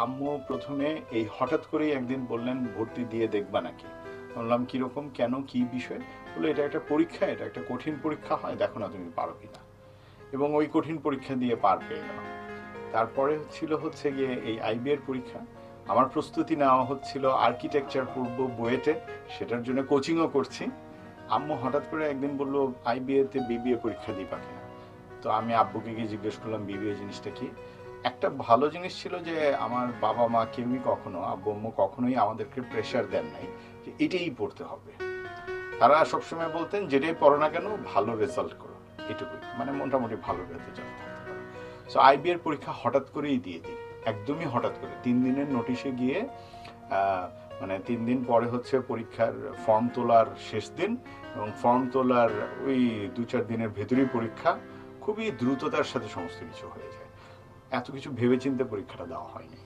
আম্মু প্রথমে এই হঠাৎ করেই একদিন বললেন ভর্তি দিয়ে দেখবা নাকি। বললাম কিরকম, কেন, কি বিষয়? বললো এটা একটা পরীক্ষা, এটা একটা কঠিন পরীক্ষা হয়, দেখো না তুমি পারো কিনা। এবং ওই কঠিন পরীক্ষা দিয়ে পার পেয়ে গেলাম। তারপরে হচ্ছে গিয়ে এই আইবি এর পরীক্ষা। আমার প্রস্তুতি নেওয়া হচ্ছিল আর্কিটেকচার পড়বো বুয়েটে, সেটার জন্য কোচিংও করছি। আম্মু হঠাৎ করে একদিন বললো আইবিএ তে বিবিএ পরীক্ষা দিবা কিনা। তো আমি আব্বুকে গিয়ে জিজ্ঞেস করলাম বিবিএ জিনিসটা কি। একটা ভালো জিনিস ছিল যে আমার বাবা মা কেউই কখনো, আব্বু আম্মু কখনোই আমাদেরকে প্রেশার দেন নাই যে এটাই পড়তে হবে। তারা সবসময় বলতেন যেটাই পড়ো না কেন ভালো রেজাল্ট করো, এটুকুই, মানে মোটামুটি ভালো রেজাল্ট থাকতে পারো। সো আইবি এর পরীক্ষা হঠাৎ করেই দিয়ে দিই, একদমই হঠাৎ করে 3 দিনের নোটিশে গিয়ে আহ, মানে 3 দিন পরে হচ্ছে পরীক্ষার ফর্ম তোলার শেষ দিন, এবং ফর্ম তোলার ওই 2-4 দিনের ভেতরেই পরীক্ষা। খুবই দ্রুততার সাথে সমস্ত কিছু হয়ে যায়, এত কিছু ভেবেচিন্তে পরীক্ষাটা দেওয়া হয়নি।